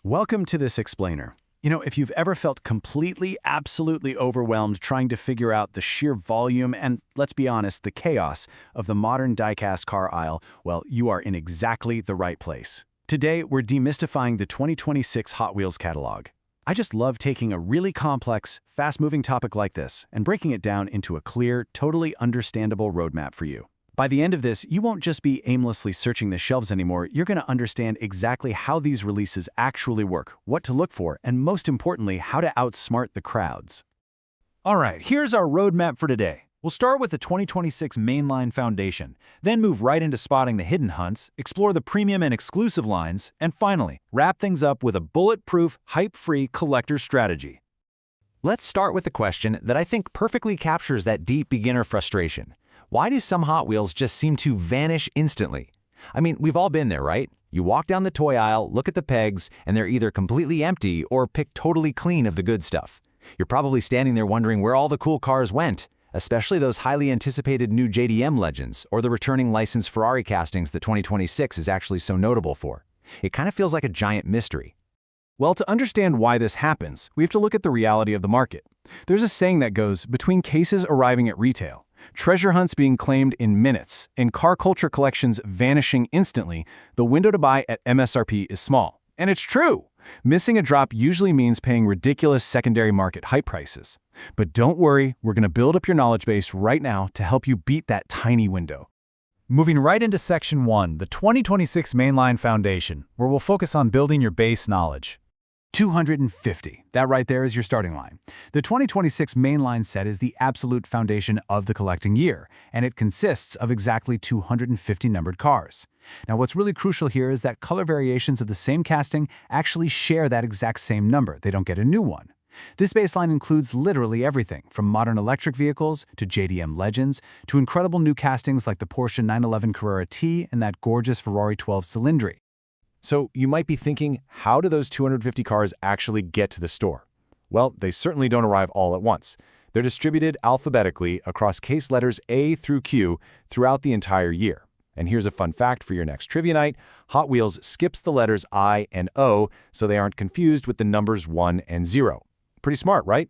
Welcome to this explainer. If you've ever felt completely, absolutely overwhelmed trying to figure out the sheer volume and, let's be honest, the chaos of the modern die-cast car aisle, well, you are in exactly the right place. Today, we're demystifying the 2026 Hot Wheels catalog. I just love taking a really complex, fast-moving topic like this and breaking it down into a clear, totally understandable roadmap for you. By the end of this, you won't just be aimlessly searching the shelves anymore, you're going to understand exactly how these releases actually work, what to look for, and most importantly, how to outsmart the crowds. All right, here's our roadmap for today. We'll start with the 2026 Mainline Foundation, then move right into spotting the hidden hunts, explore the premium and exclusive lines, and finally, wrap things up with a bulletproof, hype-free collector strategy. Let's start with the question that I think perfectly captures that deep beginner frustration. Why do some Hot Wheels just seem to vanish instantly? I mean, we've all been there, right? You walk down the toy aisle, look at the pegs, and they're either completely empty or picked totally clean of the good stuff. You're probably standing there wondering where all the cool cars went, especially those highly anticipated new JDM legends or the returning licensed Ferrari castings that 2026 is actually so notable for. It kind of feels like a giant mystery. Well, to understand why this happens, we have to look at the reality of the market. There's a saying that goes, between cases arriving at retail, treasure hunts being claimed in minutes, and car culture collections vanishing instantly, the window to buy at MSRP is small. And it's true! Missing a drop usually means paying ridiculous secondary market hype prices. But don't worry, we're going to build up your knowledge base right now to help you beat that tiny window. Moving right into Section 1, the 2026 Mainline Foundation, where we'll focus on building your base knowledge. 250. That right there is your starting line. The 2026 Mainline set is the absolute foundation of the collecting year, and it consists of exactly 250 numbered cars. Now, what's really crucial here is that color variations of the same casting actually share that exact same number. They don't get a new one. This baseline includes literally everything, from modern electric vehicles to JDM legends to incredible new castings like the Porsche 911 Carrera T and that gorgeous Ferrari 12 Cilindri. So you might be thinking, how do those 250 cars actually get to the store? Well, they certainly don't arrive all at once. They're distributed alphabetically across case letters A through Q throughout the entire year. And here's a fun fact for your next trivia night. Hot Wheels skips the letters I and O so they aren't confused with the numbers 1 and 0. Pretty smart, right?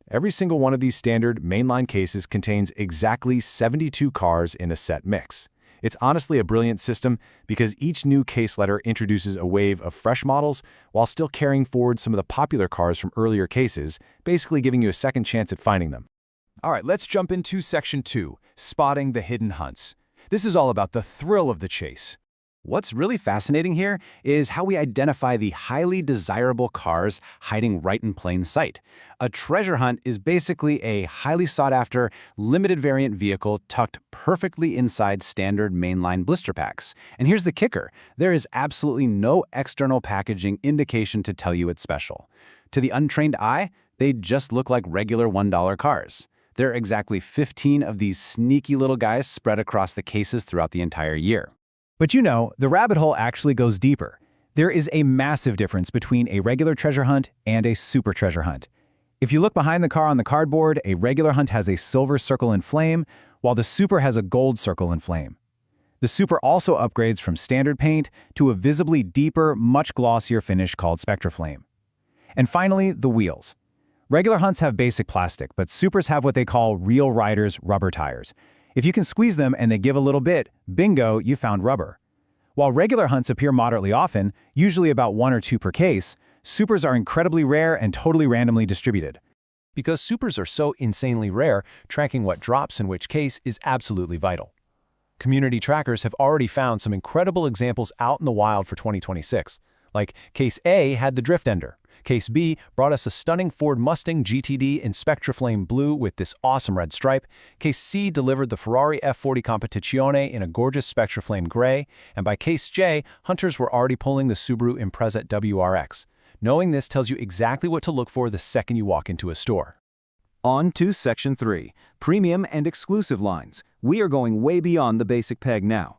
Every single one of these standard mainline cases contains exactly 72 cars in a set mix. It's honestly a brilliant system because each new case letter introduces a wave of fresh models while still carrying forward some of the popular cars from earlier cases, basically giving you a second chance at finding them. All right, let's jump into Section 2, spotting the hidden hunts. This is all about the thrill of the chase. What's really fascinating here is how we identify the highly desirable cars hiding right in plain sight. A treasure hunt is basically a highly sought-after, limited variant vehicle tucked perfectly inside standard mainline blister packs. And here's the kicker. There is absolutely no external packaging indication to tell you it's special. To the untrained eye, they just look like regular $1 cars. There are exactly 15 of these sneaky little guys spread across the cases throughout the entire year. But the rabbit hole actually goes deeper. There is a massive difference between a regular treasure hunt and a super treasure hunt. If you look behind the car on the cardboard, a regular hunt has a silver circle and flame, while the super has a gold circle and flame. The super also upgrades from standard paint to a visibly deeper, much glossier finish called SpectraFlame. And finally, the wheels. Regular hunts have basic plastic, but supers have what they call Real Riders rubber tires. If you can squeeze them and they give a little bit, bingo, you found rubber. While regular hunts appear moderately often, usually about 1 or 2 per case, supers are incredibly rare and totally randomly distributed. Because supers are so insanely rare, tracking what drops in which case is absolutely vital. Community trackers have already found some incredible examples out in the wild for 2026. Like Case A had the Drift Ender. Case B brought us a stunning Ford Mustang GTD in SpectraFlame Blue with this awesome red stripe. Case C delivered the Ferrari F40 Competizione in a gorgeous SpectraFlame Gray. And by Case J, hunters were already pulling the Subaru Impreza WRX. Knowing this tells you exactly what to look for the second you walk into a store. On to Section 3, premium and exclusive lines. We are going way beyond the basic peg now.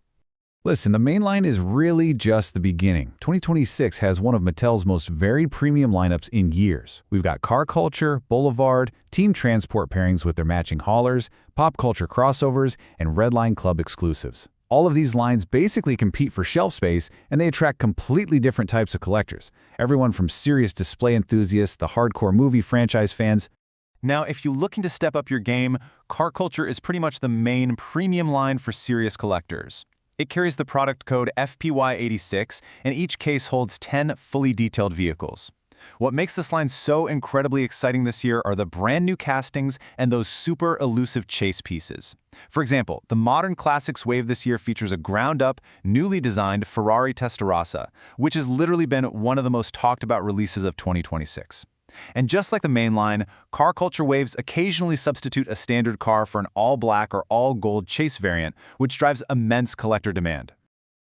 Listen, the Mainline is really just the beginning. 2026 has one of Mattel's most varied premium lineups in years. We've got car culture, boulevard, team transport pairings with their matching haulers, pop culture crossovers, and Redline Club exclusives. All of these lines basically compete for shelf space, and they attract completely different types of collectors. Everyone from serious display enthusiasts, the hardcore movie franchise fans. Now, if you're looking to step up your game, Car Culture is pretty much the main premium line for serious collectors. It carries the product code FPY86, and each case holds 10 fully detailed vehicles. What makes this line so incredibly exciting this year are the brand new castings and those super elusive chase pieces. For example, the Modern Classics wave this year features a ground-up, newly designed Ferrari Testarossa, which has literally been one of the most talked about releases of 2026. And just like the mainline, Car Culture waves occasionally substitute a standard car for an all-black or all-gold chase variant, which drives immense collector demand.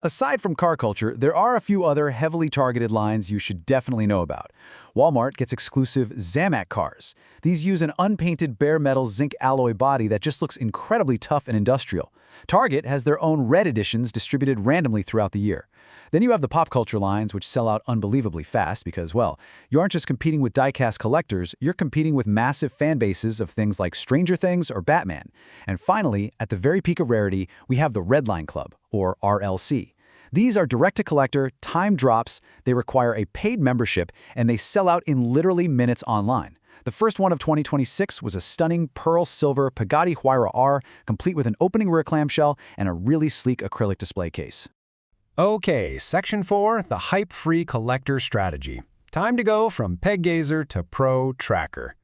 Aside from Car Culture, there are a few other heavily targeted lines you should definitely know about. Walmart gets exclusive Zamac cars. These use an unpainted bare metal zinc alloy body that just looks incredibly tough and industrial. Target has their own red editions distributed randomly throughout the year. Then you have the pop culture lines, which sell out unbelievably fast because, well, you aren't just competing with die-cast collectors, you're competing with massive fan bases of things like Stranger Things or Batman. And finally, at the very peak of rarity, we have the Red Line Club, or RLC. These are direct-to-collector, time drops, they require a paid membership, and they sell out in literally minutes online. The first one of 2026 was a stunning pearl silver Pagani Huayra R, complete with an opening rear clamshell and a really sleek acrylic display case. Okay, Section 4, the hype-free collector strategy. Time to go from peg gazer to pro tracker.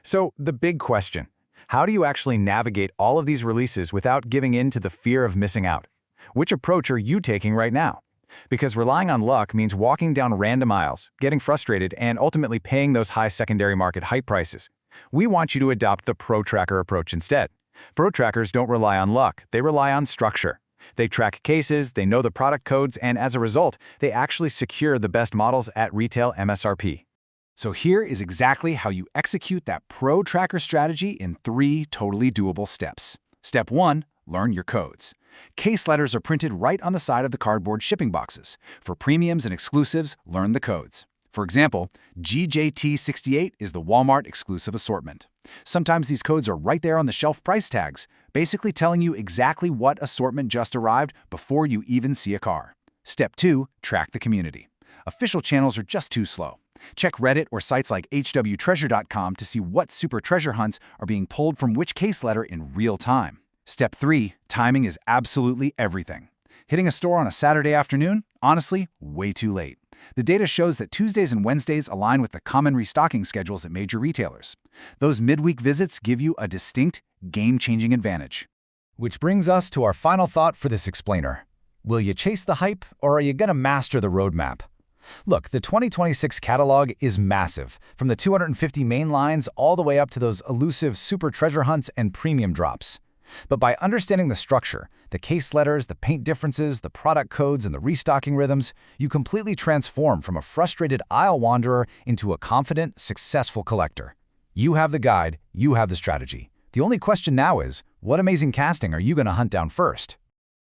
So, the big question: how do you actually navigate all of these releases without giving in to the fear of missing out? Which approach are you taking right now? Because relying on luck means walking down random aisles, getting frustrated, and ultimately paying those high secondary market hype prices. We want you to adopt the Pro Tracker approach instead. Pro Trackers don't rely on luck, they rely on structure. They track cases, they know the product codes, and as a result, they actually secure the best models at retail MSRP. So here is exactly how you execute that Pro Tracker strategy in 3 totally doable steps. Step 1, learn your codes. Case letters are printed right on the side of the cardboard shipping boxes. For premiums and exclusives, learn the codes. For example, GJT68 is the Walmart exclusive assortment. Sometimes these codes are right there on the shelf price tags, basically telling you exactly what assortment just arrived before you even see a car. Step 2, track the community. Official channels are just too slow. Check Reddit or sites like hwtreasure.com to see what super treasure hunts are being pulled from which case letter in real time. Step 3, timing is absolutely everything. Hitting a store on a Saturday afternoon? Honestly, way too late. The data shows that Tuesdays and Wednesdays align with the common restocking schedules at major retailers. Those midweek visits give you a distinct, game-changing advantage. Which brings us to our final thought for this explainer. Will you chase the hype, or are you going to master the roadmap? Look, the 2026 catalog is massive, from the 250 main lines all the way up to those elusive super treasure hunts and premium drops. But by understanding the structure, the case letters, the paint differences, the product codes, and the restocking rhythms, you completely transform from a frustrated aisle wanderer into a confident, successful collector. You have the guide, you have the strategy. The only question now is, what amazing casting are you going to hunt down first?